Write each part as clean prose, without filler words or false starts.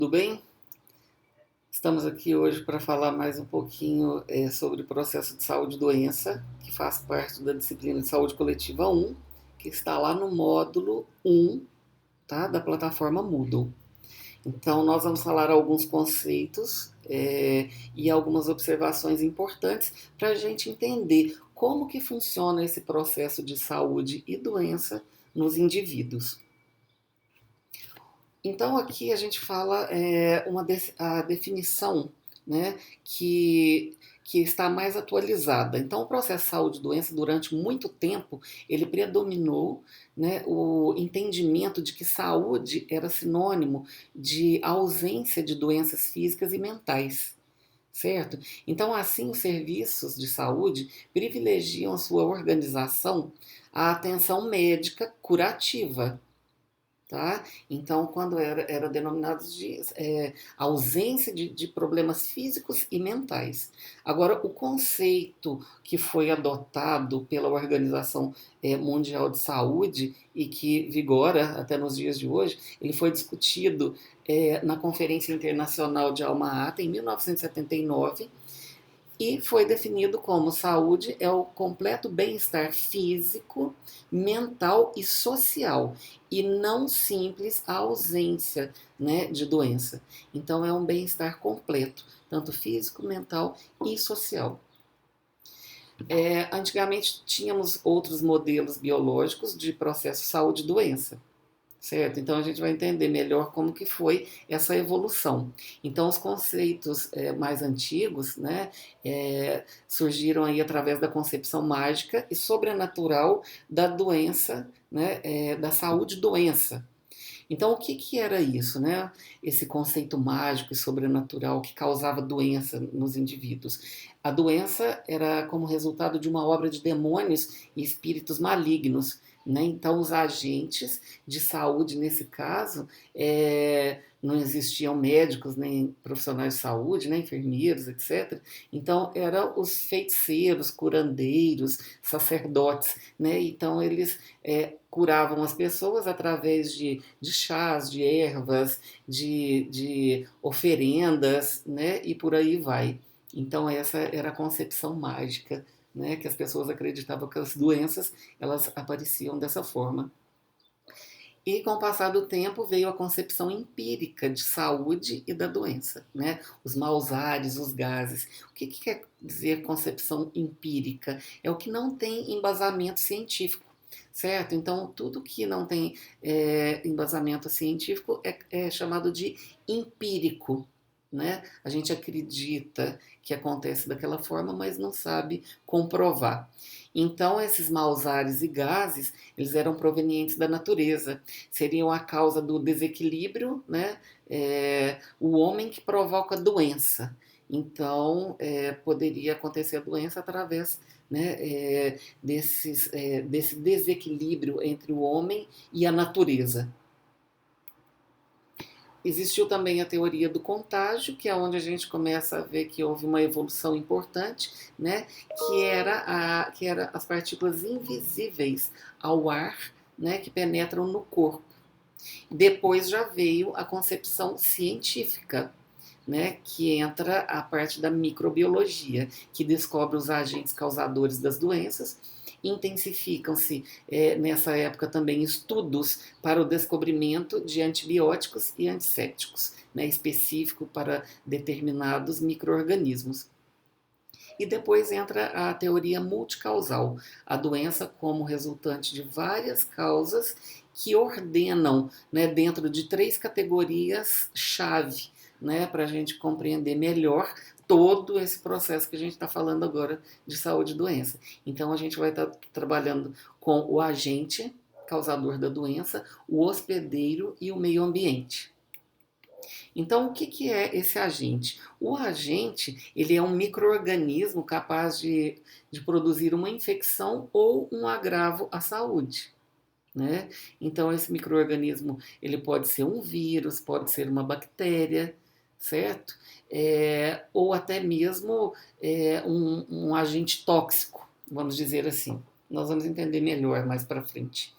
Tudo bem? Estamos aqui hoje para falar mais um pouquinho sobre o processo de saúde e doença, que faz parte da disciplina de saúde coletiva 1, que está lá no módulo 1, tá, da plataforma Moodle. Então, nós vamos falar alguns conceitos e algumas observações importantes para a gente entender como que funciona esse processo de saúde e doença nos indivíduos. Então aqui a gente fala a definição, né, que está mais atualizada. Então o processo de saúde e doença durante muito tempo ele predominou, né, o entendimento de que saúde era sinônimo de ausência de doenças físicas e mentais. Certo? Então, assim, os serviços de saúde privilegiam a sua organização à atenção médica curativa, tá? Então, quando era denominado de ausência de problemas físicos e mentais. Agora, o conceito que foi adotado pela Organização Mundial de Saúde e que vigora até nos dias de hoje, ele foi discutido na Conferência Internacional de Alma-Ata em 1979 e foi definido como saúde é o completo bem-estar físico, mental e social, e não simples a ausência, né, de doença. Então é um bem-estar completo, tanto físico, mental e social. Antigamente tínhamos outros modelos biológicos de processo saúde e doença. Certo? Então a gente vai entender melhor como que foi essa evolução. Então os conceitos mais antigos, né, surgiram aí através da concepção mágica e sobrenatural da doença, né, da saúde-doença. Então o que que era isso, né? Esse conceito mágico e sobrenatural que causava doença nos indivíduos. A doença era como resultado de uma obra de demônios e espíritos malignos, né? Então, os agentes de saúde, nesse caso, não existiam médicos, nem profissionais de saúde, nem enfermeiros, etc. Então, eram os feiticeiros, curandeiros, sacerdotes, né? Então, eles curavam as pessoas através de chás, de ervas, de oferendas, né? E por aí vai. Então, essa era a concepção mágica, né, que as pessoas acreditavam que as doenças elas apareciam dessa forma. E com o passar do tempo veio a concepção empírica de saúde e da doença, né? Os maus ares, os gases. O que quer dizer concepção empírica? É o que não tem embasamento científico, certo? Então, tudo que não tem embasamento científico é chamado de empírico, né? A gente acredita que acontece daquela forma, mas não sabe comprovar. Então, esses maus ares e gases, eles eram provenientes da natureza, seriam a causa do desequilíbrio, né? O homem que provoca doença. Então, poderia acontecer a doença através, né, desse desequilíbrio entre o homem e a natureza. Existiu também a teoria do contágio, que é onde a gente começa a ver que houve uma evolução importante, né? Que era as partículas invisíveis ao ar, né? Que penetram no corpo. Depois já veio a concepção científica, né, que entra a parte da microbiologia, que descobre os agentes causadores das doenças. Intensificam-se nessa época também estudos para o descobrimento de antibióticos e antissépticos, né, específico para determinados micro-organismos. E depois entra a teoria multicausal, a doença como resultante de várias causas que ordenam, né, dentro de três categorias-chave, né, para a gente compreender melhor todo esse processo que a gente está falando agora de saúde e doença. Então a gente vai estar trabalhando com o agente causador da doença, o hospedeiro e o meio ambiente. Então, o que que é esse agente? O agente, ele é um micro-organismo capaz de produzir uma infecção ou um agravo à saúde, né? Então, esse micro-organismo, ele pode ser um vírus, pode ser uma bactéria, certo? Ou até mesmo um agente tóxico, vamos dizer assim. Nós vamos entender melhor mais para frente.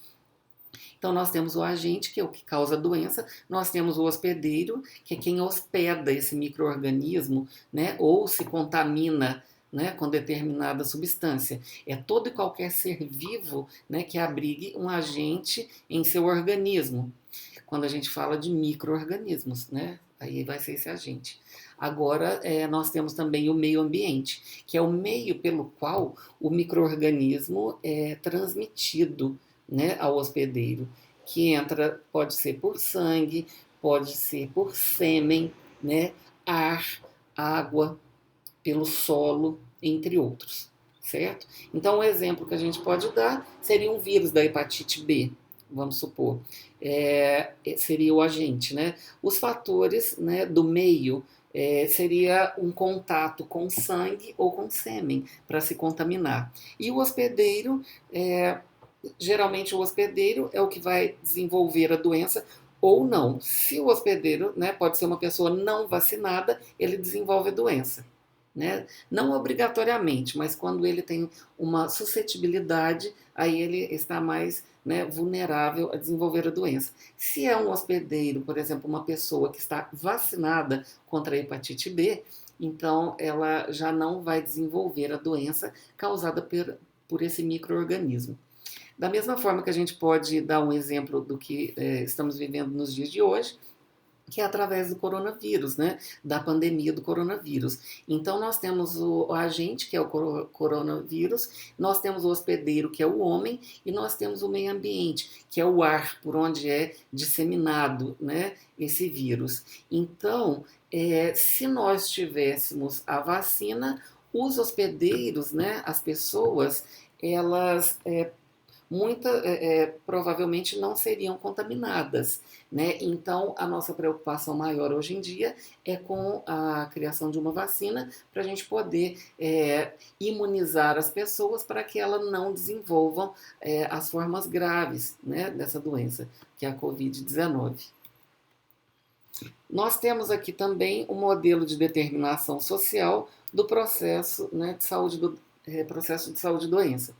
Então, nós temos o agente, que é o que causa a doença, nós temos o hospedeiro, que é quem hospeda esse micro-organismo, né, ou se contamina, né, com determinada substância. É todo e qualquer ser vivo, né, que abrigue um agente em seu organismo. Quando a gente fala de micro-organismos, né, aí vai ser esse agente. Agora, nós temos também o meio ambiente, que é o meio pelo qual o micro-organismo é transmitido, né, ao hospedeiro, que entra, pode ser por sangue, pode ser por sêmen, né, ar, água, pelo solo, entre outros, certo? Então, um exemplo que a gente pode dar seria um vírus da hepatite B, vamos supor, seria o agente, né? Os fatores, né, do meio seria um contato com sangue ou com sêmen para se contaminar. E o hospedeiro, geralmente o hospedeiro é o que vai desenvolver a doença ou não. Se o hospedeiro, né, pode ser uma pessoa não vacinada, ele desenvolve a doença. Né? Não obrigatoriamente, mas quando ele tem uma suscetibilidade, aí ele está mais, né, vulnerável a desenvolver a doença. Se é um hospedeiro, por exemplo, uma pessoa que está vacinada contra a hepatite B, então ela já não vai desenvolver a doença causada por esse micro-organismo. Da mesma forma que a gente pode dar um exemplo do que estamos vivendo nos dias de hoje, que é através do coronavírus, né? Da pandemia do coronavírus. Então, nós temos o agente, que é o coronavírus, nós temos o hospedeiro, que é o homem, e nós temos o meio ambiente, que é o ar, por onde é disseminado, né, esse vírus. Então, se nós tivéssemos a vacina, os hospedeiros, né, as pessoas, elas provavelmente não seriam contaminadas, né? Então, a nossa preocupação maior hoje em dia é com a criação de uma vacina para a gente poder imunizar as pessoas para que elas não desenvolvam as formas graves, né, dessa doença, que é a Covid-19. Nós temos aqui também o modelo de determinação social do processo, né, de saúde processo de saúde e doença.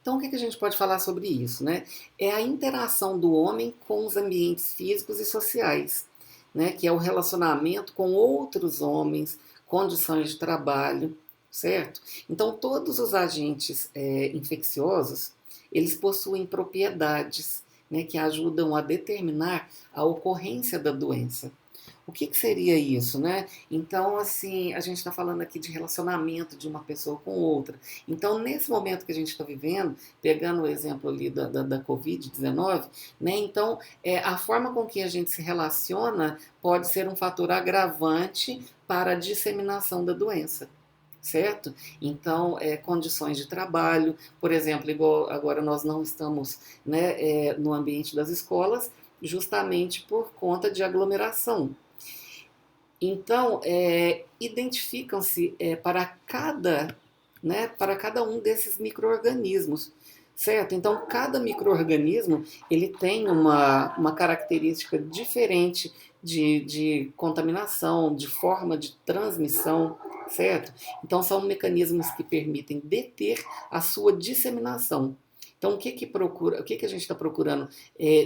Então, o que a gente pode falar sobre isso, né? É a interação do homem com os ambientes físicos e sociais, né? Que é o relacionamento com outros homens, condições de trabalho, certo? Então, todos os agentes infecciosos, eles possuem propriedades, né, que ajudam a determinar a ocorrência da doença. O que seria isso, né? Então, assim, a gente está falando aqui de relacionamento de uma pessoa com outra. Então, nesse momento que a gente está vivendo, pegando o exemplo ali da Covid-19, né? Então, a forma com que a gente se relaciona pode ser um fator agravante para a disseminação da doença. Certo? Então, condições de trabalho, por exemplo, igual agora nós não estamos, né, no ambiente das escolas, justamente por conta de aglomeração. Então, identificam-se para cada um desses micro-organismos, certo? Então, cada micro-organismo ele tem uma característica diferente de contaminação, de forma de transmissão, certo? Então, são mecanismos que permitem deter a sua disseminação. Então, o que a gente está procurando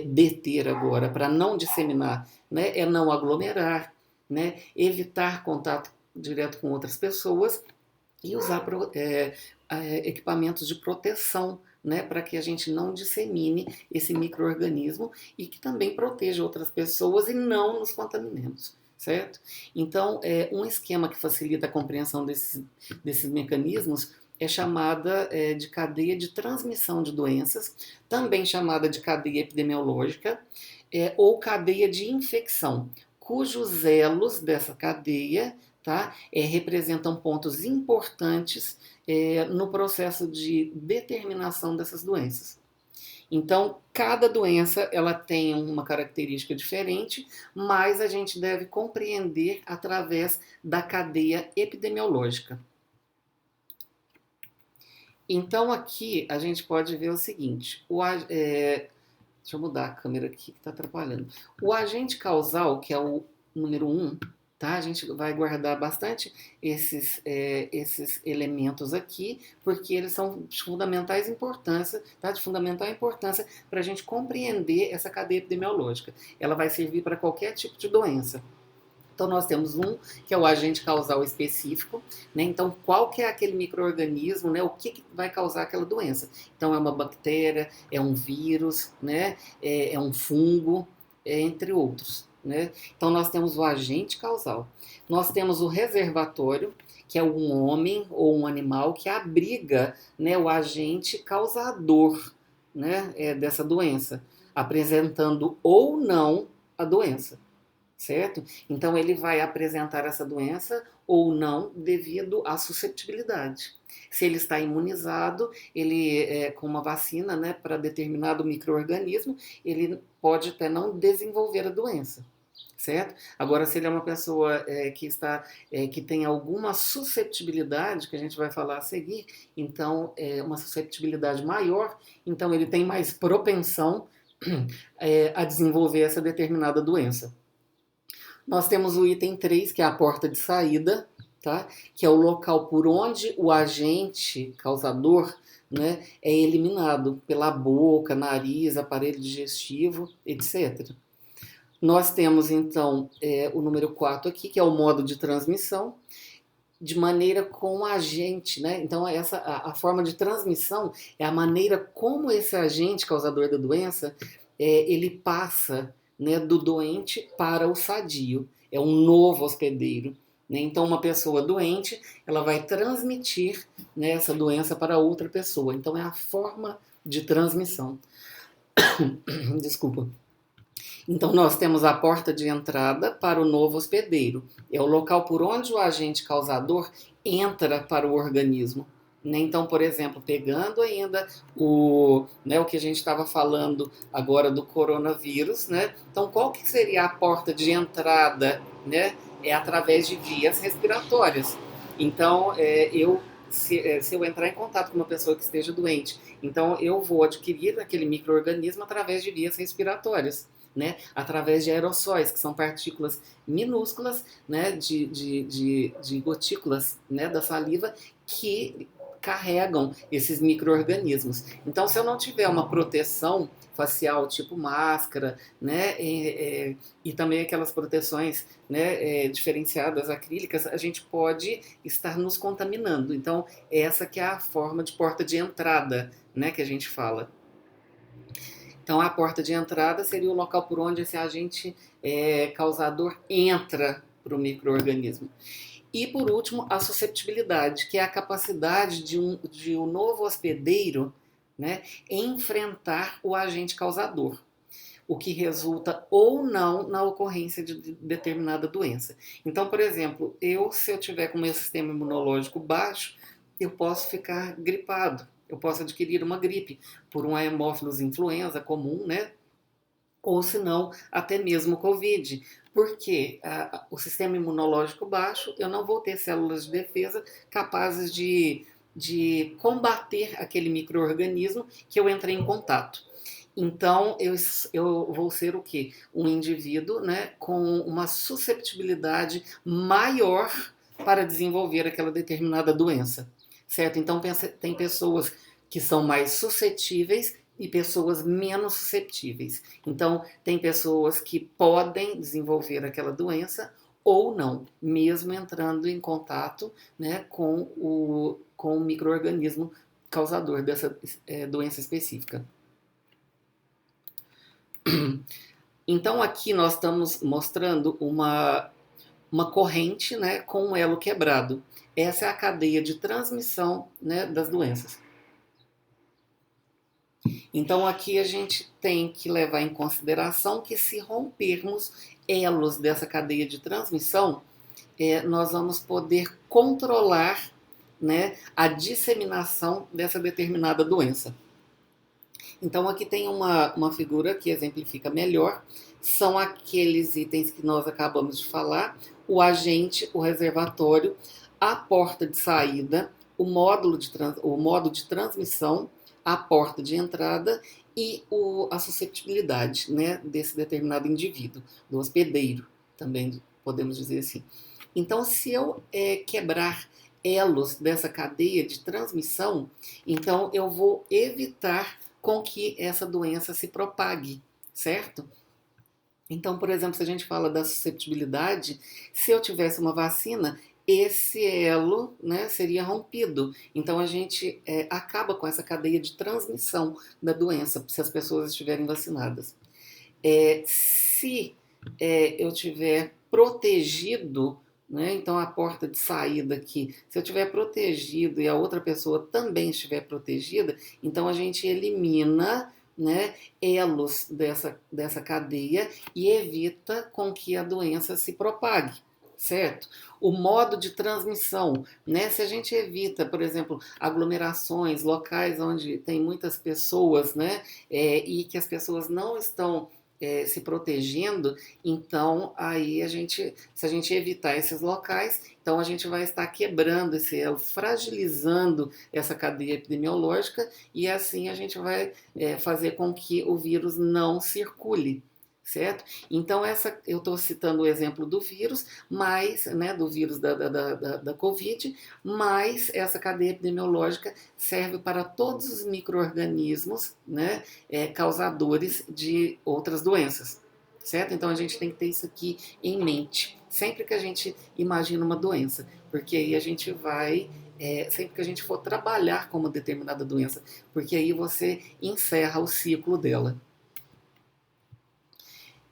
deter agora para não disseminar? Né? É não aglomerar, né? Evitar contato direto com outras pessoas e usar equipamentos de proteção, né, para que a gente não dissemine esse micro-organismo e que também proteja outras pessoas e não nos contaminemos, certo? Então, um esquema que facilita a compreensão desses mecanismos é chamada de cadeia de transmissão de doenças, também chamada de cadeia epidemiológica, ou cadeia de infecção, cujos elos dessa cadeia, tá, representam pontos importantes no processo de determinação dessas doenças. Então, cada doença ela tem uma característica diferente, mas a gente deve compreender através da cadeia epidemiológica. Então, aqui a gente pode ver o seguinte, deixa eu mudar a câmera aqui que está atrapalhando. O agente causal, que é o número 1, tá? A gente vai guardar bastante esses elementos aqui, porque eles são de fundamentais importância, tá? De fundamental importância para a gente compreender essa cadeia epidemiológica. Ela vai servir para qualquer tipo de doença. Então, nós temos um, que é o agente causal específico, né? Então, qual que é aquele micro-organismo, né? O que vai causar aquela doença? Então, é uma bactéria, é um vírus, né? É um fungo, entre outros, né? Então, nós temos o agente causal. Nós temos o reservatório, que é um homem ou um animal que abriga, né, o agente causador, né, dessa doença, apresentando ou não a doença, certo? Então ele vai apresentar essa doença ou não devido à susceptibilidade. Se ele está imunizado, ele com uma vacina, né, para determinado micro-organismo, ele pode até não desenvolver a doença, certo? Agora, se ele é uma pessoa que tem alguma susceptibilidade, que a gente vai falar a seguir, então uma susceptibilidade maior, então ele tem mais propensão a desenvolver essa determinada doença. Nós temos o item 3, que é a porta de saída, tá? Que é o local por onde o agente causador, né, é eliminado pela boca, nariz, aparelho digestivo, etc. Nós temos, então, o número 4 aqui, que é o modo de transmissão, de maneira com o agente, né? Então, a forma de transmissão é a maneira como esse agente causador da doença ele passa, né, do doente para o sadio. É um novo hospedeiro. Né? Então, uma pessoa doente, ela vai transmitir, né, essa doença para outra pessoa. Então, é a forma de transmissão. Desculpa. Então, nós temos a porta de entrada para o novo hospedeiro. É o local por onde o agente causador entra para o organismo. Né? Então, por exemplo, pegando ainda o que a gente estava falando agora do coronavírus, né? Então, qual que seria a porta de entrada? Né? É através de vias respiratórias. Então, se eu entrar em contato com uma pessoa que esteja doente, então eu vou adquirir aquele micro-organismo através de vias respiratórias. Né, através de aerossóis, que são partículas minúsculas, né, de gotículas, né, da saliva que carregam esses micro-organismos. Então, se eu não tiver uma proteção facial, tipo máscara, né, e também aquelas proteções, né, diferenciadas acrílicas, a gente pode estar nos contaminando. Então, essa que é a forma de porta de entrada, né, que a gente fala. Então, a porta de entrada seria o local por onde esse agente causador entra para o micro-organismo. E, por último, a susceptibilidade, que é a capacidade de um novo hospedeiro, né, enfrentar o agente causador, o que resulta ou não na ocorrência de determinada doença. Então, por exemplo, se eu tiver com o meu sistema imunológico baixo, eu posso ficar gripado. Eu posso adquirir uma gripe por um Haemophilus influenza comum, né? Ou se não, até mesmo Covid. Porque o sistema imunológico baixo, eu não vou ter células de defesa capazes de combater aquele micro-organismo que eu entrei em contato. Então, eu vou ser o quê? Um indivíduo, né, com uma susceptibilidade maior para desenvolver aquela determinada doença. Certo? Então, tem pessoas que são mais suscetíveis e pessoas menos susceptíveis. Então, tem pessoas que podem desenvolver aquela doença ou não, mesmo entrando em contato, né, com o micro-organismo causador dessa doença específica. Então, aqui nós estamos mostrando uma corrente, né, com um elo quebrado. Essa é a cadeia de transmissão, né, das doenças. Então, aqui a gente tem que levar em consideração que, se rompermos elos dessa cadeia de transmissão, nós vamos poder controlar, né, a disseminação dessa determinada doença. Então, aqui tem uma figura que exemplifica melhor. São aqueles itens que nós acabamos de falar: o agente, o reservatório, a porta de saída, o modo de transmissão, a porta de entrada e a susceptibilidade, né, desse determinado indivíduo, do hospedeiro também, podemos dizer assim. Então, se eu quebrar elos dessa cadeia de transmissão, então eu vou evitar com que essa doença se propague, certo? Então, por exemplo, se a gente fala da susceptibilidade, se eu tivesse uma vacina, esse elo, né, seria rompido. Então, a gente acaba com essa cadeia de transmissão da doença, se as pessoas estiverem vacinadas. Se eu tiver protegido, né, então a porta de saída aqui, se eu tiver protegido e a outra pessoa também estiver protegida, então a gente elimina, né, elos dessa cadeia e evita com que a doença se propague. Certo? O modo de transmissão, né? Se a gente evita, por exemplo, aglomerações, locais onde tem muitas pessoas, né? E que as pessoas não estão se protegendo, então aí se a gente evitar esses locais, então a gente vai estar quebrando esse elo, fragilizando essa cadeia epidemiológica e assim a gente vai fazer com que o vírus não circule. Certo? Então, eu estou citando o exemplo do vírus, mas, né, do vírus da Covid, mas essa cadeia epidemiológica serve para todos os micro-organismos, né, causadores de outras doenças, certo? Então, a gente tem que ter isso aqui em mente, sempre que a gente imagina uma doença, porque aí a gente vai sempre que a gente for trabalhar com uma determinada doença, porque aí você encerra o ciclo dela.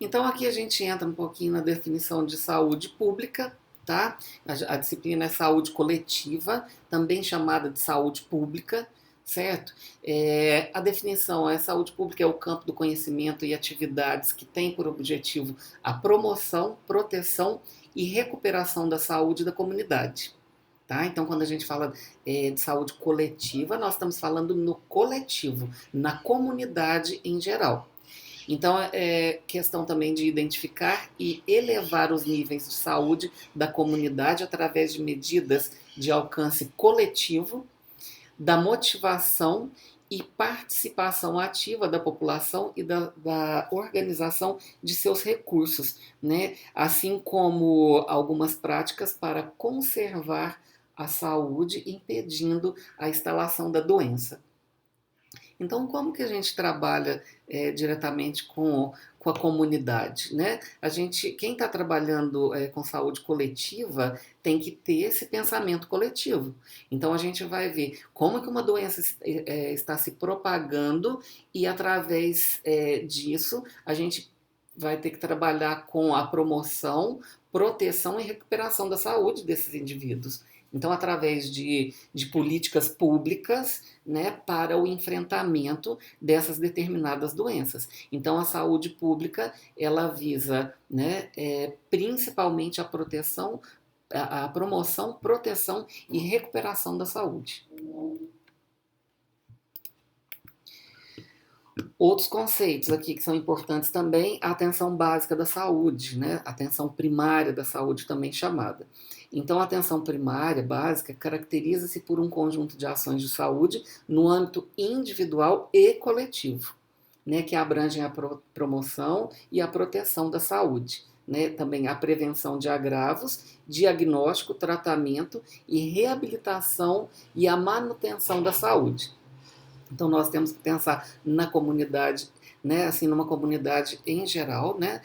Então aqui a gente entra um pouquinho na definição de saúde pública, tá? A disciplina é saúde coletiva, também chamada de saúde pública, certo? A definição é saúde pública é o campo do conhecimento e atividades que têm por objetivo a promoção, proteção e recuperação da saúde da comunidade. Tá? Então, quando a gente fala de saúde coletiva, nós estamos falando no coletivo, na comunidade em geral. Então, é questão também de identificar e elevar os níveis de saúde da comunidade através de medidas de alcance coletivo, da motivação e participação ativa da população e da organização de seus recursos, né? Assim como algumas práticas para conservar a saúde, impedindo a instalação da doença. Então, como que a gente trabalha diretamente com a comunidade, né? Quem está trabalhando com saúde coletiva tem que ter esse pensamento coletivo. Então, a gente vai ver como que uma doença está se propagando e, através disso, a gente vai ter que trabalhar com a promoção, proteção e recuperação da saúde desses indivíduos. Então, através de políticas públicas, né, para o enfrentamento dessas determinadas doenças. Então, a saúde pública, ela visa, né, principalmente a proteção, a promoção, proteção e recuperação da saúde. Outros conceitos aqui que são importantes também, a atenção básica da saúde, né? Atenção primária da saúde também chamada. Então, a atenção primária básica caracteriza-se por um conjunto de ações de saúde no âmbito individual e coletivo, né? Que abrangem a promoção e a proteção da saúde. Né, também a prevenção de agravos, diagnóstico, tratamento e reabilitação e a manutenção da saúde. Então nós temos que pensar na comunidade, né, assim, numa comunidade em geral, né,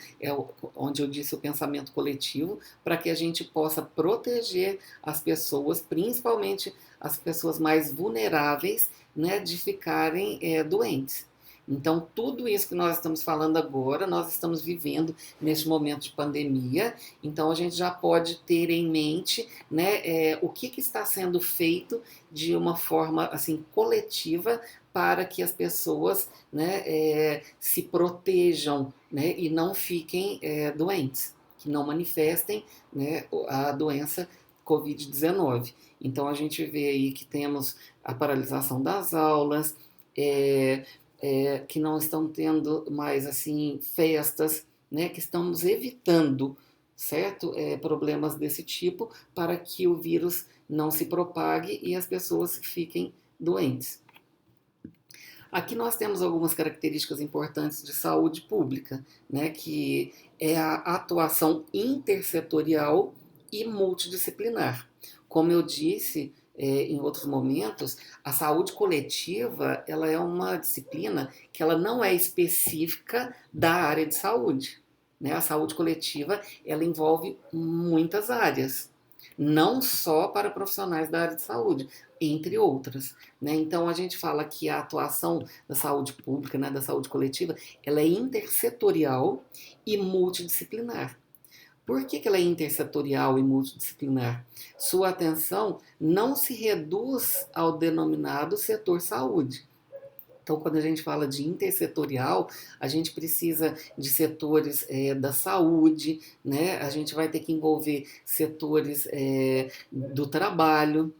onde eu disse o pensamento coletivo, para que a gente possa proteger as pessoas, principalmente as pessoas mais vulneráveis, né, de ficarem doentes. Então, tudo isso que nós estamos falando agora, nós estamos vivendo neste momento de pandemia, então a gente já pode ter em mente, né, o que está sendo feito de uma forma assim coletiva para que as pessoas, né, se protejam, né, e não fiquem doentes, que não manifestem, né, a doença Covid-19. Então a gente vê aí que temos a paralisação das aulas, que não estão tendo mais assim festas, né, que estamos evitando, certo? Problemas desse tipo para que o vírus não se propague e as pessoas fiquem doentes. Aqui nós temos algumas características importantes de saúde pública, né, que é a atuação intersetorial e multidisciplinar. Como eu disse, em outros momentos, a saúde coletiva ela é uma disciplina que ela não é específica da área de saúde. Né? A saúde coletiva ela envolve muitas áreas, não só para profissionais da área de saúde, entre outras. Né? Então a gente fala que a atuação da saúde pública, né, da saúde coletiva, ela é intersetorial e multidisciplinar. Por que ela é intersetorial e multidisciplinar? Sua atenção não se reduz ao denominado setor saúde. Então, quando a gente fala de intersetorial, a gente precisa de setores da saúde, né? A gente vai ter que envolver setores do trabalho,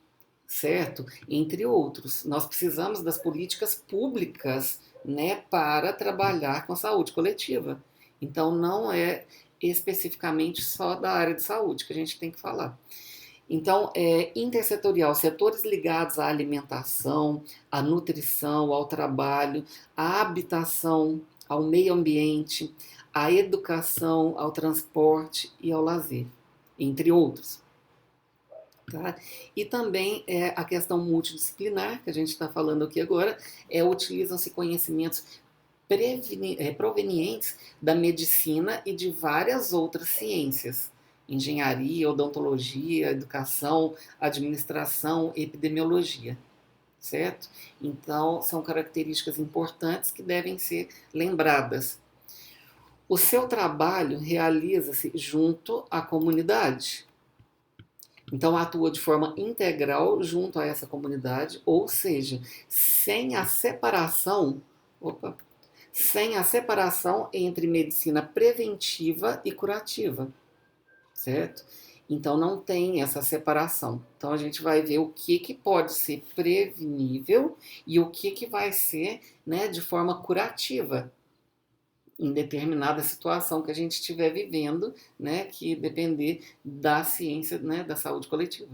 certo? Entre outros. Nós precisamos das políticas públicas, né, para trabalhar com a saúde coletiva. Então, não é especificamente só da área de saúde que a gente tem que falar. Então, intersetorial, setores ligados à alimentação, à nutrição, ao trabalho, à habitação, ao meio ambiente, à educação, ao transporte e ao lazer, entre outros. Tá? E também a questão multidisciplinar, que a gente está falando aqui agora, utilizam-se conhecimentos provenientes da medicina e de várias outras ciências. Engenharia, odontologia, educação, administração, epidemiologia, certo? Então, são características importantes que devem ser lembradas. O seu trabalho realiza-se junto à comunidade. Então, atua de forma integral junto a essa comunidade, ou seja, sem a separação, sem a separação entre medicina preventiva e curativa, certo? Então não tem essa separação. Então a gente vai ver o que pode ser prevenível e o que vai ser, né, de forma curativa em determinada situação que a gente estiver vivendo, né, que depender da ciência, né, da saúde coletiva.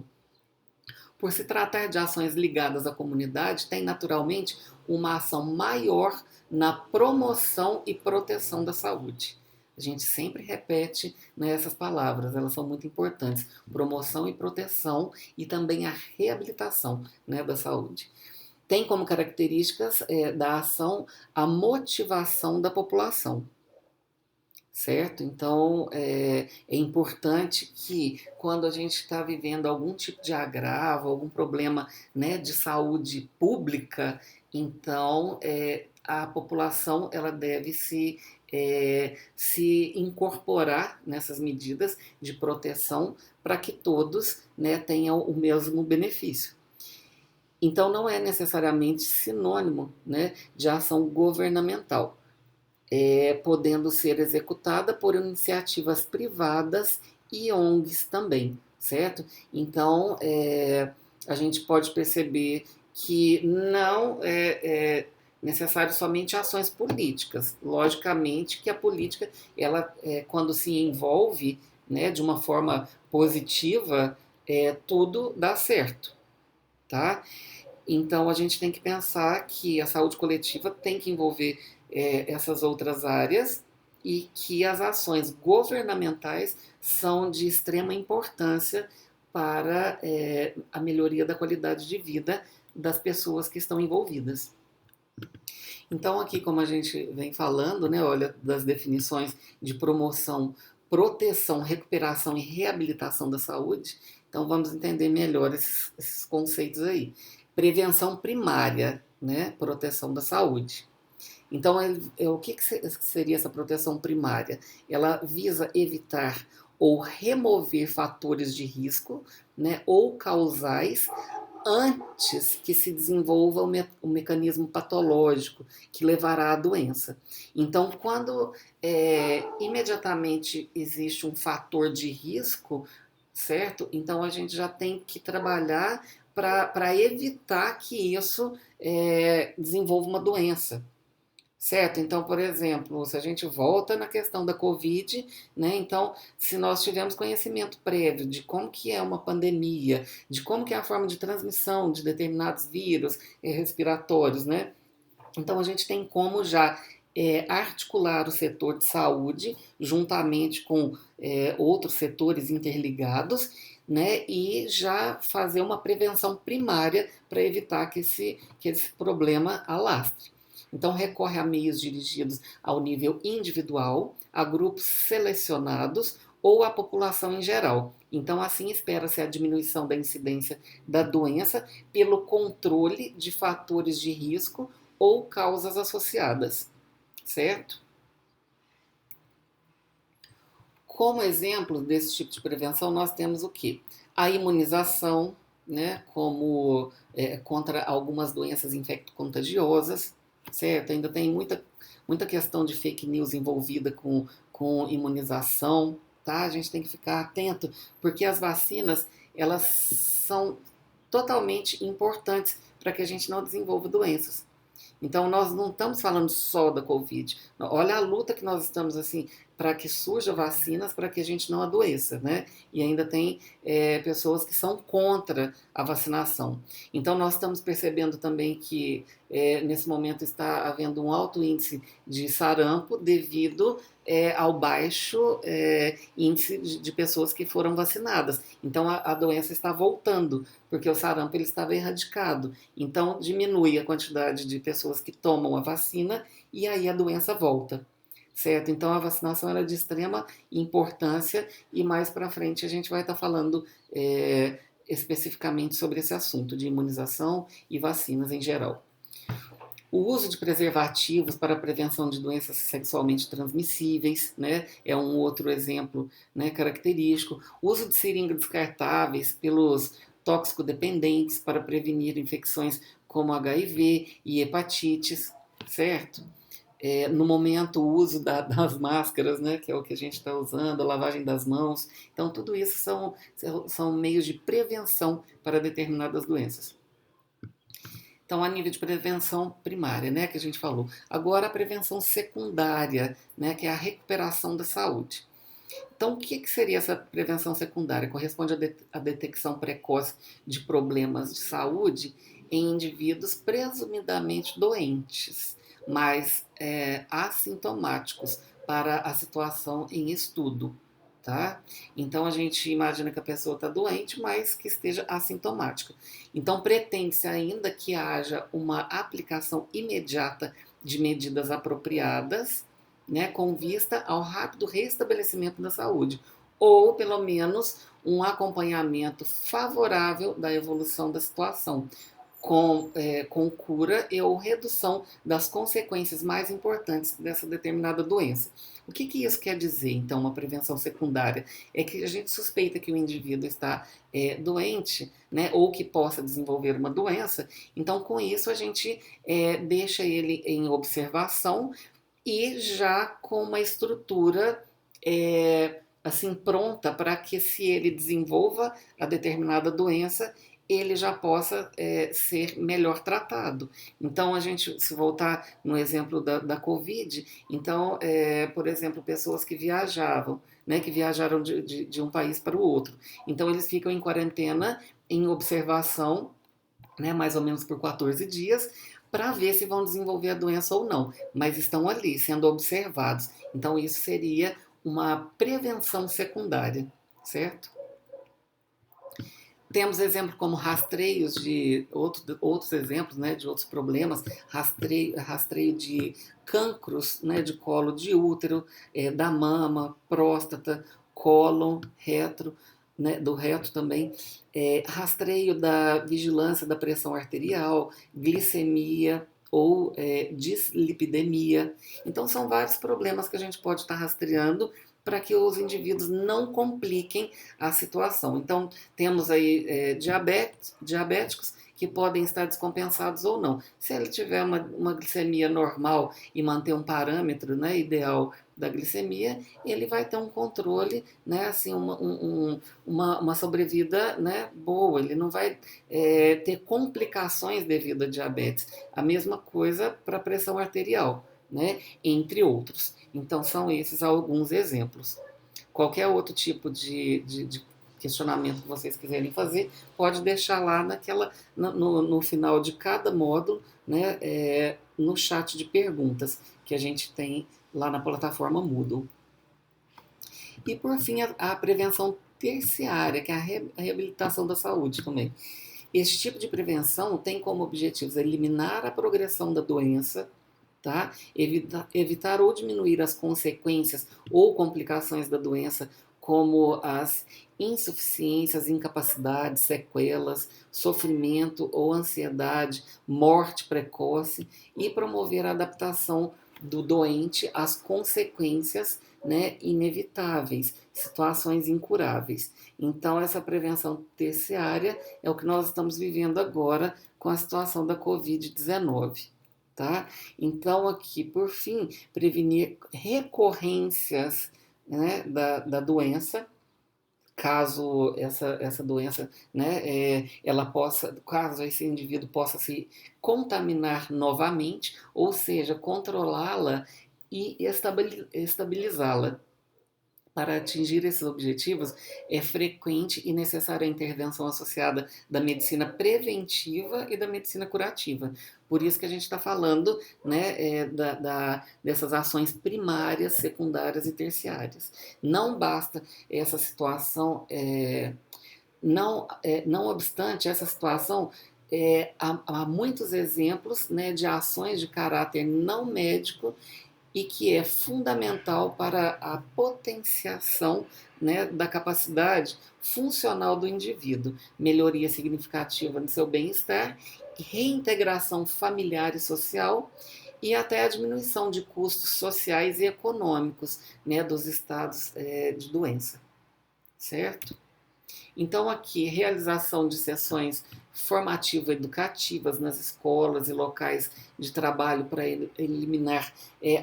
Por se tratar de ações ligadas à comunidade, tem naturalmente uma ação maior na promoção e proteção da saúde. A gente sempre repete, né, essas palavras, elas são muito importantes. Promoção e proteção e também a reabilitação, né, da saúde. Tem como características da ação a motivação da população. Certo? Então, é importante que quando a gente está vivendo algum tipo de agravo, algum problema, né, de saúde pública, então a população ela deve se incorporar nessas medidas de proteção para que todos, né, tenham o mesmo benefício. Então, não é necessariamente sinônimo, né, de ação governamental. Podendo ser executada por iniciativas privadas e ONGs também, certo? Então, a gente pode perceber que não é necessário somente ações políticas. Logicamente que a política, ela, quando se envolve, né, de uma forma positiva, tudo dá certo, tá? Então, a gente tem que pensar que a saúde coletiva tem que envolver essas outras áreas e que as ações governamentais são de extrema importância para a melhoria da qualidade de vida das pessoas que estão envolvidas. Então, aqui, como a gente vem falando, né, olha, das definições de promoção, proteção, recuperação e reabilitação da saúde, então vamos entender melhor esses conceitos aí. Prevenção primária, né? Proteção da saúde. Então, o que seria essa proteção primária? Ela visa evitar ou remover fatores de risco, né, ou causais antes que se desenvolva o mecanismo patológico que levará à doença. Então, quando imediatamente existe um fator de risco, certo? Então, a gente já tem que trabalhar para evitar que isso desenvolva uma doença. Certo? Então, por exemplo, se a gente volta na questão da Covid, né? Então, se nós tivermos conhecimento prévio de como que é uma pandemia, de como que é a forma de transmissão de determinados vírus respiratórios, né? Então, a gente tem como já articular o setor de saúde juntamente com outros setores interligados, né, e já fazer uma prevenção primária para evitar que esse problema alastre. Então, recorre a meios dirigidos ao nível individual, a grupos selecionados ou à população em geral. Então, assim, espera-se a diminuição da incidência da doença pelo controle de fatores de risco ou causas associadas, certo? Como exemplo desse tipo de prevenção, nós temos o quê? A imunização, né, como contra algumas doenças infecto-contagiosas, certo? Ainda tem muita questão de fake news envolvida com imunização, tá? A gente tem que ficar atento, porque as vacinas, elas são totalmente importantes para que a gente não desenvolva doenças. Então, nós não estamos falando só da Covid. Olha a luta que nós estamos, assim, para que surjam vacinas para que a gente não adoeça, né? E ainda tem pessoas que são contra a vacinação. Então, nós estamos percebendo também que, nesse momento, está havendo um alto índice de sarampo devido ao baixo índice de pessoas que foram vacinadas. Então, a doença está voltando, porque o sarampo ele estava erradicado. Então, diminui a quantidade de pessoas que tomam a vacina e aí a doença volta, certo? Então, a vacinação era de extrema importância e mais para frente a gente vai estar falando especificamente sobre esse assunto de imunização e vacinas em geral. O uso de preservativos para a prevenção de doenças sexualmente transmissíveis, né, é um outro exemplo, né, característico. O uso de seringas descartáveis pelos tóxico-dependentes para prevenir infecções como HIV e hepatites, certo? No momento, o uso das máscaras, né, que é o que a gente está usando, a lavagem das mãos. Então, tudo isso são meios de prevenção para determinadas doenças. Então, a nível de prevenção primária, né, que a gente falou. Agora, a prevenção secundária, né, que é a recuperação da saúde. Então, o que seria essa prevenção secundária? Corresponde à detecção precoce de problemas de saúde em indivíduos presumidamente doentes, mas assintomáticos para a situação em estudo. Tá? Então a gente imagina que a pessoa está doente, mas que esteja assintomática. Então pretende-se ainda que haja uma aplicação imediata de medidas apropriadas, né, com vista ao rápido restabelecimento da saúde, ou pelo menos um acompanhamento favorável da evolução da situação, com cura e ou redução das consequências mais importantes dessa determinada doença. O que isso quer dizer, então, uma prevenção secundária? É que a gente suspeita que o indivíduo está doente, né, ou que possa desenvolver uma doença, então, com isso, a gente deixa ele em observação e já com uma estrutura assim pronta para que se ele desenvolva a determinada doença, ele já possa ser melhor tratado. Então, a gente, se voltar no exemplo da Covid, então, por exemplo, pessoas que viajavam, né, que viajaram de um país para o outro. Então, eles ficam em quarentena, em observação, né, mais ou menos por 14 dias, para ver se vão desenvolver a doença ou não, mas estão ali sendo observados. Então, isso seria uma prevenção secundária, certo? Temos exemplos como rastreios de outros exemplos, né, de outros problemas, rastreio de cancros, né, de colo de útero, da mama, próstata, cólon, reto, né, do reto também, rastreio da vigilância da pressão arterial, glicemia ou dislipidemia. Então, são vários problemas que a gente pode estar rastreando para que os indivíduos não compliquem a situação. Então, temos aí diabéticos que podem estar descompensados ou não. Se ele tiver uma glicemia normal e manter um parâmetro, né, ideal da glicemia, ele vai ter um controle, né, assim, uma sobrevida, né, boa. Ele não vai ter complicações devido à diabetes. A mesma coisa para a pressão arterial, né, entre outros. Então, são esses alguns exemplos. Qualquer outro tipo de questionamento que vocês quiserem fazer, pode deixar lá no final de cada módulo, né, no chat de perguntas que a gente tem lá na plataforma Moodle. E por fim, a prevenção terciária, que é a reabilitação da saúde também. Esse tipo de prevenção tem como objetivos eliminar a progressão da doença, tá? Evitar ou diminuir as consequências ou complicações da doença, como as insuficiências, incapacidades, sequelas, sofrimento ou ansiedade, morte precoce, e promover a adaptação do doente às consequências, né, inevitáveis, situações incuráveis. Então, essa prevenção terciária é o que nós estamos vivendo agora com a situação da Covid-19. Tá? Então, aqui, por fim, prevenir recorrências, né, da doença, caso essa doença, né, ela possa, caso esse indivíduo possa se contaminar novamente, ou seja, controlá-la e estabilizá-la. Para atingir esses objetivos, é frequente e necessária a intervenção associada da medicina preventiva e da medicina curativa. Por isso que a gente está falando, né, dessas ações primárias, secundárias e terciárias. Não basta essa situação, não obstante essa situação, há muitos exemplos, né, de ações de caráter não médico e que é fundamental para a potenciação, né, da capacidade funcional do indivíduo, melhoria significativa no seu bem-estar, reintegração familiar e social e até a diminuição de custos sociais e econômicos, né, dos estados de doença, certo? Então, aqui, realização de sessões formativo-educativas nas escolas e locais de trabalho para eliminar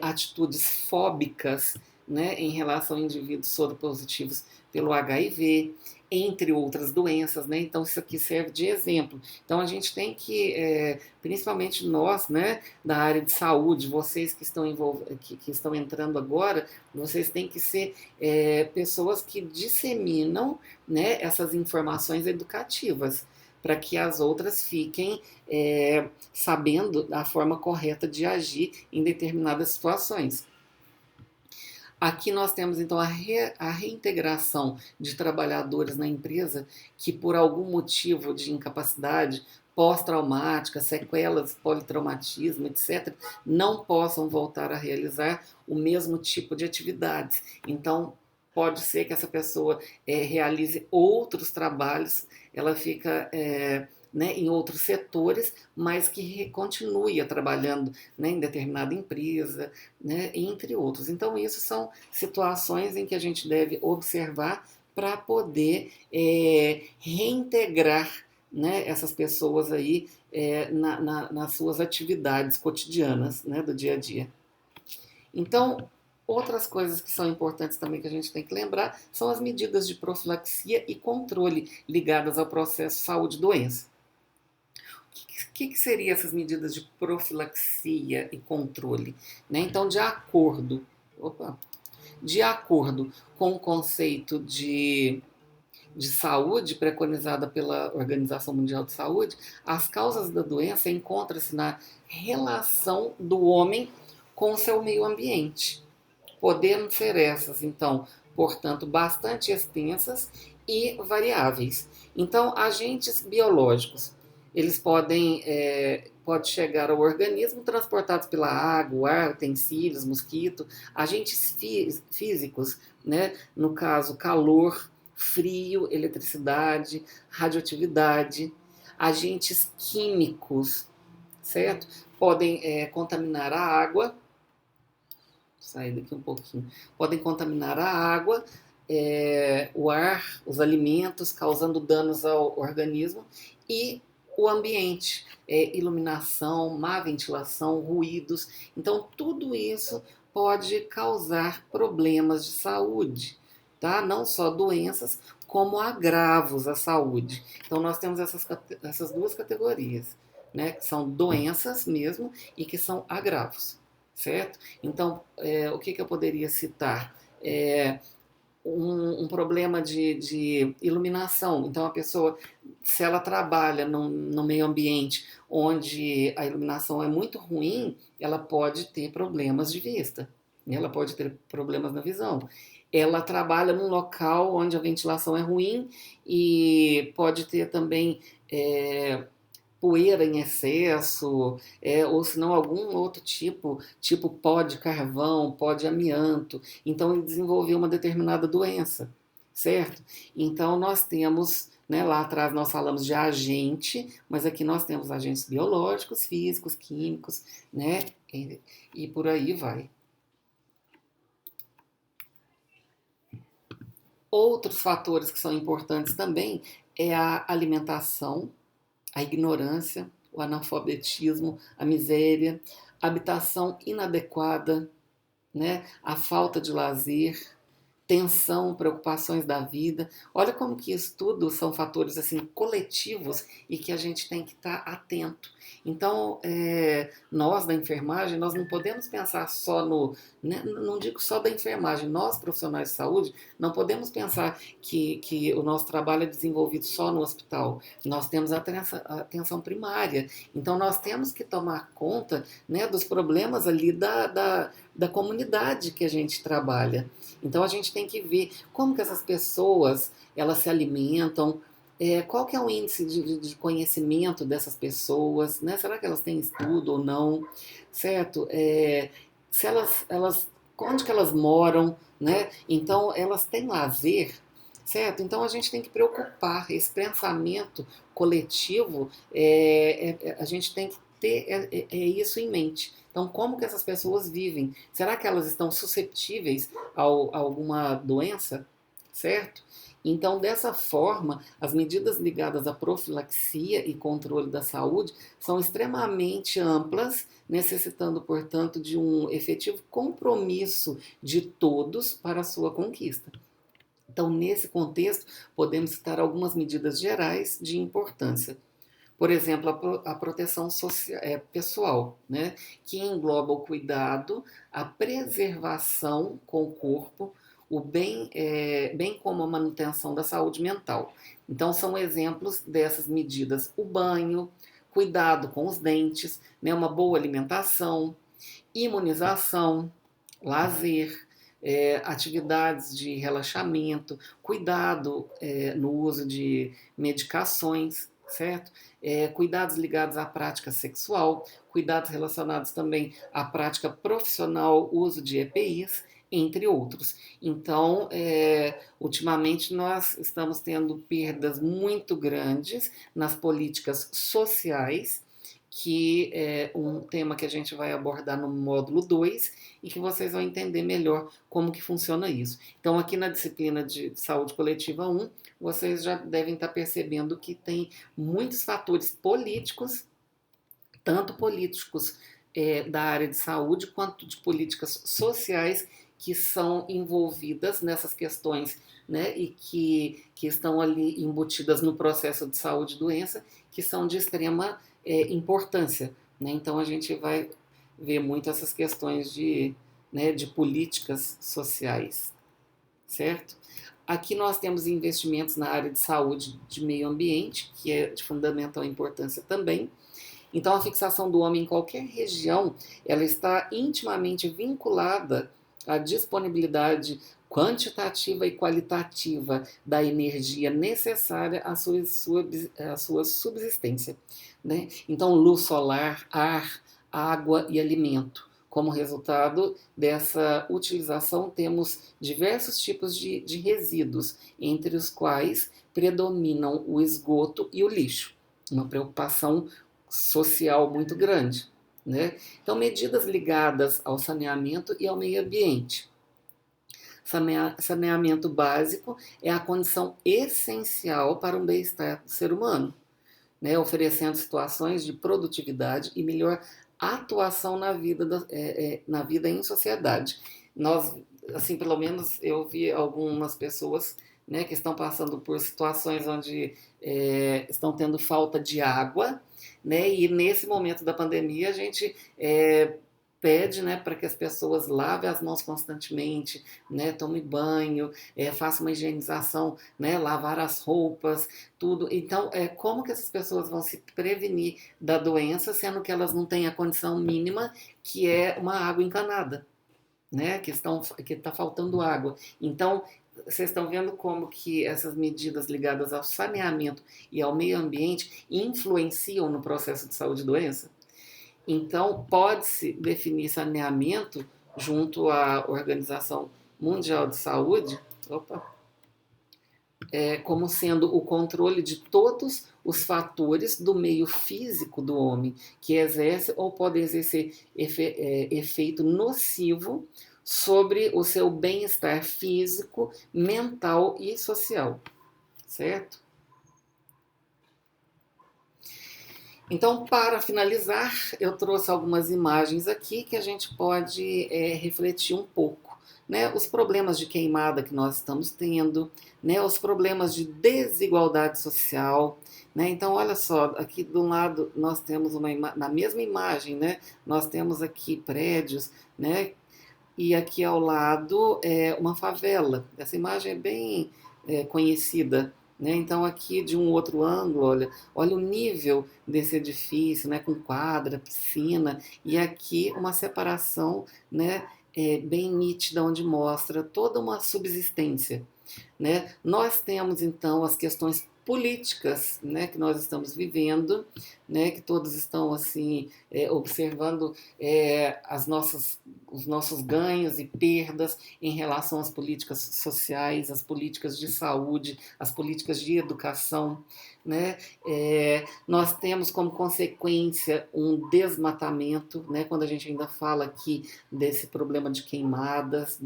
atitudes fóbicas, né, em relação a indivíduos soropositivos pelo HIV, entre outras doenças, né? Então, isso aqui serve de exemplo. Então, a gente tem que, principalmente nós, né, da área de saúde, vocês que estão, que estão entrando agora, vocês têm que ser pessoas que disseminam, né, essas informações educativas, para que as outras fiquem sabendo da forma correta de agir em determinadas situações. Aqui nós temos então a reintegração de trabalhadores na empresa que por algum motivo de incapacidade pós-traumática, sequelas, politraumatismo, etc., não possam voltar a realizar o mesmo tipo de atividades. Então, pode ser que essa pessoa realize outros trabalhos, ela fica né, em outros setores, mas que continue trabalhando, né, em determinada empresa, né, entre outros. Então, isso são situações em que a gente deve observar para poder reintegrar, né, essas pessoas aí nas suas atividades cotidianas, né, do dia a dia. Então, outras coisas que são importantes também que a gente tem que lembrar são as medidas de profilaxia e controle ligadas ao processo saúde-doença. O que seriam essas medidas de profilaxia e controle? Né? Então, de acordo com o conceito de saúde preconizada pela Organização Mundial de Saúde, as causas da doença encontram-se na relação do homem com o seu meio ambiente, podendo ser essas, então, portanto, bastante extensas e variáveis. Então, agentes biológicos, eles pode chegar ao organismo transportados pela água, ar, utensílios, mosquito, agentes físicos, né? No caso, calor, frio, eletricidade, radioatividade, agentes químicos, certo? Podem contaminar a água, sair daqui um pouquinho, podem contaminar a água, o ar, os alimentos, causando danos ao organismo e o ambiente, iluminação, má ventilação, ruídos. Então, tudo isso pode causar problemas de saúde, tá? Não só doenças, como agravos à saúde. Então, nós temos essas duas categorias, né? Que são doenças mesmo e que são agravos, certo? Então, o que eu poderia citar? Um problema de iluminação. Então, a pessoa se ela trabalha no meio ambiente onde a iluminação é muito ruim, ela pode ter problemas de vista, né? Ela pode ter problemas na visão. Ela trabalha num local onde a ventilação é ruim e pode ter também poeira em excesso, ou se não algum outro tipo pó de carvão, pó de amianto. Então ele desenvolveu uma determinada doença, certo? Então nós temos, né, lá atrás nós falamos de agente, mas aqui nós temos agentes biológicos, físicos, químicos, né? E por aí vai. Outros fatores que são importantes também é a alimentação, a ignorância, o analfabetismo, a miséria, a habitação inadequada, né? A falta de lazer, tensão, preocupações da vida. Olha como que isso tudo são fatores assim coletivos e que a gente tem que estar atento. Então, nós da enfermagem, nós não podemos pensar só no, né, não digo só da enfermagem, nós profissionais de saúde, não podemos pensar que o nosso trabalho é desenvolvido só no hospital. Nós temos a atenção primária. Então, nós temos que tomar conta, né, dos problemas ali da comunidade que a gente trabalha. Então a gente tem que ver como que essas pessoas elas se alimentam, qual que é o índice de conhecimento dessas pessoas, né? Será que elas têm estudo ou não, certo? Se onde que elas moram, né? Então elas têm lazer, certo? Então a gente tem que preocupar esse pensamento coletivo, a gente tem que ter isso em mente. Então, como que essas pessoas vivem? Será que elas estão suscetíveis a alguma doença? Certo? Então, dessa forma, as medidas ligadas à profilaxia e controle da saúde são extremamente amplas, necessitando, portanto, de um efetivo compromisso de todos para a sua conquista. Então, nesse contexto, podemos citar algumas medidas gerais de importância. Por exemplo, a proteção pessoal, né, que engloba o cuidado, a preservação com o corpo, bem como a manutenção da saúde mental. Então, são exemplos dessas medidas: o banho, cuidado com os dentes, né, uma boa alimentação, imunização, lazer, atividades de relaxamento, cuidado no uso de medicações, certo? Cuidados ligados à prática sexual, cuidados relacionados também à prática profissional, uso de EPIs, entre outros. Então, ultimamente nós estamos tendo perdas muito grandes nas políticas sociais, que é um tema que a gente vai abordar no módulo 2 e que vocês vão entender melhor como que funciona isso. Então, aqui na disciplina de saúde coletiva 1, vocês já devem estar percebendo que tem muitos fatores políticos, tanto políticos da área de saúde, quanto de políticas sociais que são envolvidas nessas questões, né, e que estão ali embutidas no processo de saúde e doença, que são de extrema importância. Né? Então a gente vai ver muito essas questões né, de políticas sociais, certo? Aqui nós temos investimentos na área de saúde de meio ambiente, que é de fundamental importância também. Então, a fixação do homem em qualquer região, ela está intimamente vinculada à disponibilidade quantitativa e qualitativa da energia necessária à sua subsistência. Né? Então, luz solar, ar, água e alimento. Como resultado dessa utilização, temos diversos tipos de resíduos, entre os quais predominam o esgoto e o lixo. Uma preocupação social muito grande. Né? Então, medidas ligadas ao saneamento e ao meio ambiente. Saneamento básico é a condição essencial para um bem-estar do ser humano, né? Oferecendo situações de produtividade e melhor atuação na vida em sociedade. Nós, assim, pelo menos eu vi algumas pessoas, né, que estão passando por situações onde estão tendo falta de água, né, e nesse momento da pandemia a gente pede, né, para que as pessoas lavem as mãos constantemente, né, tome banho, faça uma higienização, né, lavar as roupas, tudo. Então, como que essas pessoas vão se prevenir da doença, sendo que elas não têm a condição mínima, que é uma água encanada, né, que está faltando água. Então, vocês estão vendo como que essas medidas ligadas ao saneamento e ao meio ambiente influenciam no processo de saúde e doença? Então, pode-se definir saneamento junto à Organização Mundial de Saúde, opa, como sendo o controle de todos os fatores do meio físico do homem, que exerce ou pode exercer efeito nocivo sobre o seu bem-estar físico, mental e social, certo? Então, para finalizar, eu trouxe algumas imagens aqui que a gente pode refletir um pouco, né? Os problemas de queimada que nós estamos tendo, né? Os problemas de desigualdade social, né? Então, olha só, aqui do lado nós temos na mesma imagem, né? Nós temos aqui prédios, né? E aqui ao lado é uma favela. Essa imagem é bem conhecida, né? Então aqui de um outro ângulo, olha o nível desse edifício, né? Com quadra, piscina, e aqui uma separação, né? Bem nítida, onde mostra toda uma subsistência, né? Nós temos então as questões políticas, né, que nós estamos vivendo, né, que todos estão assim observando os nossos ganhos e perdas em relação às políticas sociais, às políticas de saúde, às políticas de educação, né? Nós temos como consequência um desmatamento, né, quando a gente ainda fala aqui desse problema de queimadas,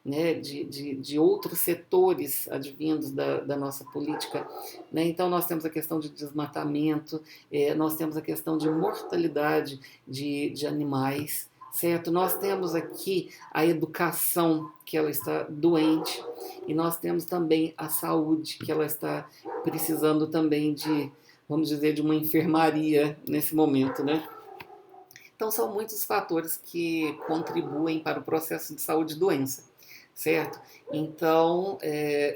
né, de outros setores advindos da nossa política, né? Então nós temos a questão de desmatamento, nós temos a questão de mortalidade de animais, certo? Nós temos aqui a educação, que ela está doente, e nós temos também a saúde, que ela está precisando também de, vamos dizer, de uma enfermaria nesse momento, né? Então são muitos fatores que contribuem para o processo de saúde e doença, certo? Então,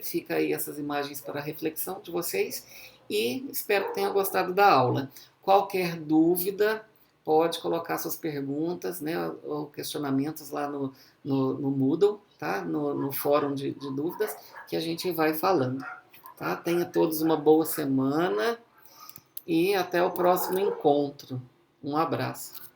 fica aí essas imagens para a reflexão de vocês e espero que tenham gostado da aula. Qualquer dúvida, pode colocar suas perguntas, né, ou questionamentos lá no Moodle, tá? No fórum de dúvidas, que a gente vai falando. Tá? Tenha todos uma boa semana e até o próximo encontro. Um abraço.